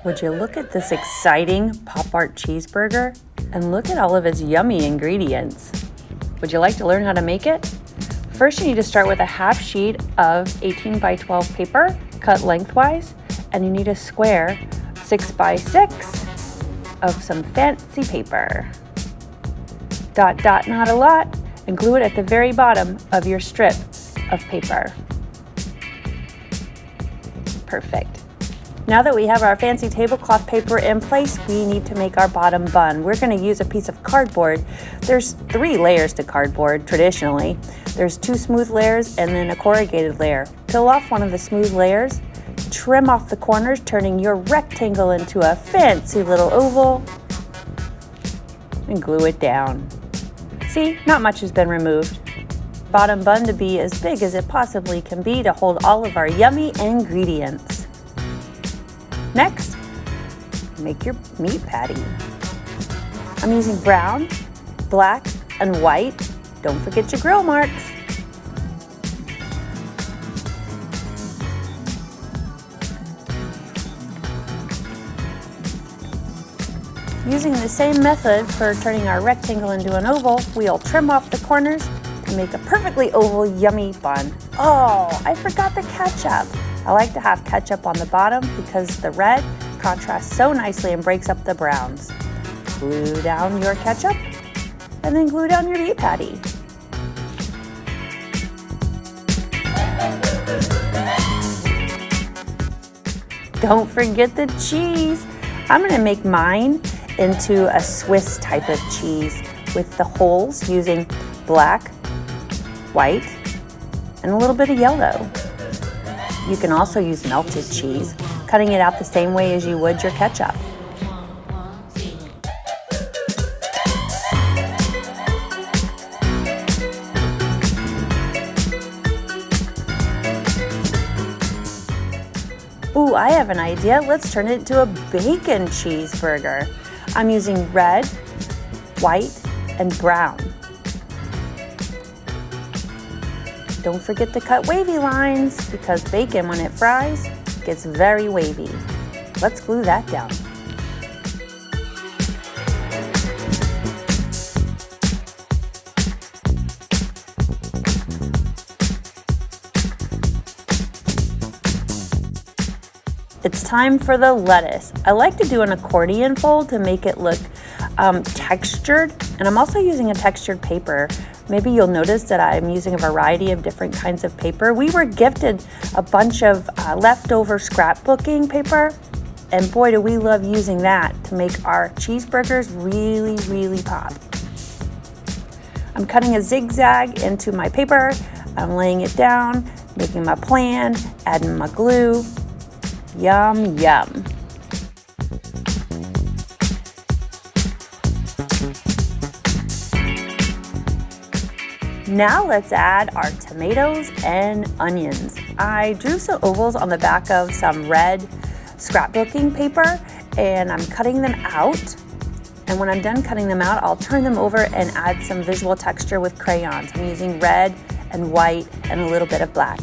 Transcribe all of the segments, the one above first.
Would you look at this exciting PopArt Cheeseburger? And look at all of its yummy ingredients. Would you like to learn how to make it? First, you need to start with a half sheet of 18 by 12 paper, cut lengthwise, and you need a square 6 by 6 of some fancy paper. Dot, dot, not a lot, and glue it at the very bottom of your strip of paper. Perfect. Now that we have our fancy tablecloth paper in place, we need to make our bottom bun. We're going to use a piece of cardboard. There's 3 layers to cardboard traditionally. There's 2 smooth layers and then a corrugated layer. Peel off one of the smooth layers, trim off the corners, turning your rectangle into a fancy little oval, and glue it down. See, not much has been removed. Bottom bun to be as big as it possibly can be to hold all of our yummy ingredients. Next, make your meat patty. I'm using brown, black, and white. Don't forget your grill marks. Using the same method for turning our rectangle into an oval, we'll trim off the corners to make a perfectly oval, yummy bun. Oh, I forgot the ketchup. I like to have ketchup on the bottom because the red contrasts so nicely and breaks up the browns. Glue down your ketchup and then glue down your meat patty. Don't forget the cheese. I'm going to make mine into a Swiss type of cheese with the holes using black, white, and a little bit of yellow. You can also use melted cheese, cutting it out the same way as you would your ketchup. Ooh, I have an idea. Let's turn it into a bacon cheeseburger. I'm using red, white, and brown. Don't forget to cut wavy lines because bacon, when it fries, gets very wavy. Let's glue that down. It's time for the lettuce. I like to do an accordion fold to make it look textured, and I'm also using a textured paper. Maybe you'll notice that I'm using a variety of different kinds of paper. We were gifted a bunch of leftover scrapbooking paper, and boy, do we love using that to make our cheeseburgers really, really pop. I'm cutting a zigzag into my paper. I'm laying it down, making my plan, adding my glue. Yum, yum. Now let's add our tomatoes and onions. I drew some ovals on the back of some red scrapbooking paper and I'm cutting them out. And when I'm done cutting them out, I'll turn them over and add some visual texture with crayons. I'm using red and white and a little bit of black.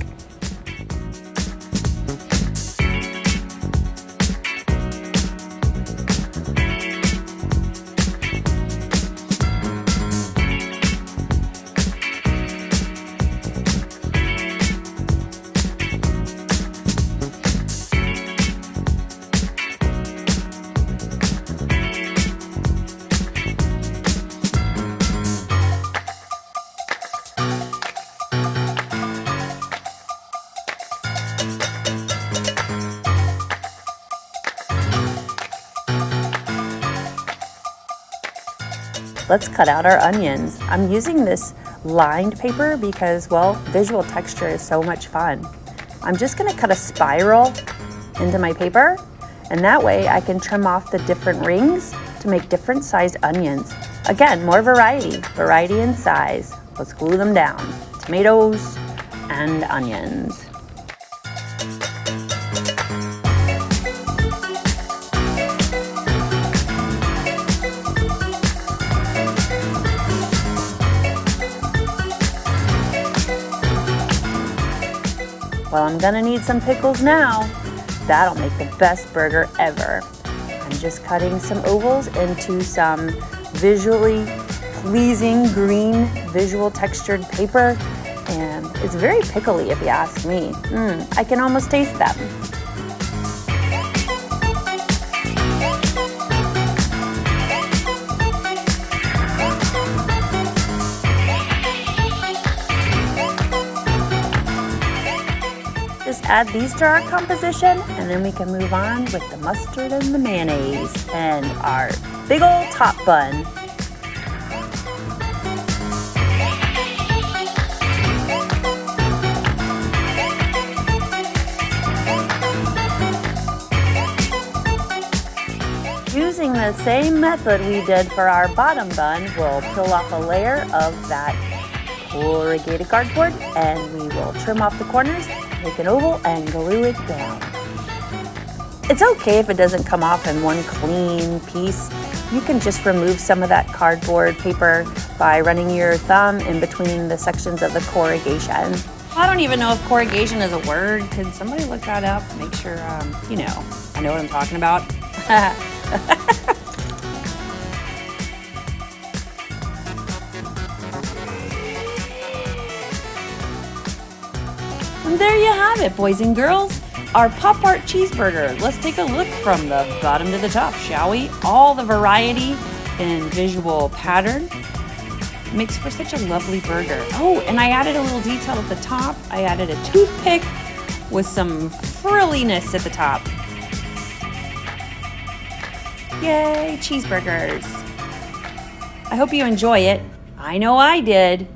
Let's cut out our onions. I'm using this lined paper because, well, visual texture is so much fun. I'm just gonna cut a spiral into my paper, and that way I can trim off the different rings to make different sized onions. Again, more variety in size. Let's glue them down. Tomatoes and onions. Well, I'm gonna need some pickles now. That'll make the best burger ever. I'm just cutting some ovals into some visually pleasing green visual textured paper, and it's very pickly if you ask me. I can almost taste them. Just add these to our composition, and then we can move on with the mustard and the mayonnaise and our big old top bun. Using the same method we did for our bottom bun, we'll peel off a layer of that corrugated cardboard, and we will trim off the corners, make an oval, and glue it down. It's okay if it doesn't come off in one clean piece. You can just remove some of that cardboard paper by running your thumb in between the sections of the corrugation. I don't even know if corrugation is a word. Could somebody look that up? Make sure, I know what I'm talking about. And there you have it, boys and girls. Our PopArt Cheeseburger. Let's take a look from the bottom to the top, shall we? All the variety and visual pattern makes for such a lovely burger. Oh, and I added a little detail at the top. I added a toothpick with some frilliness at the top. Yay, cheeseburgers. I hope you enjoy it. I know I did.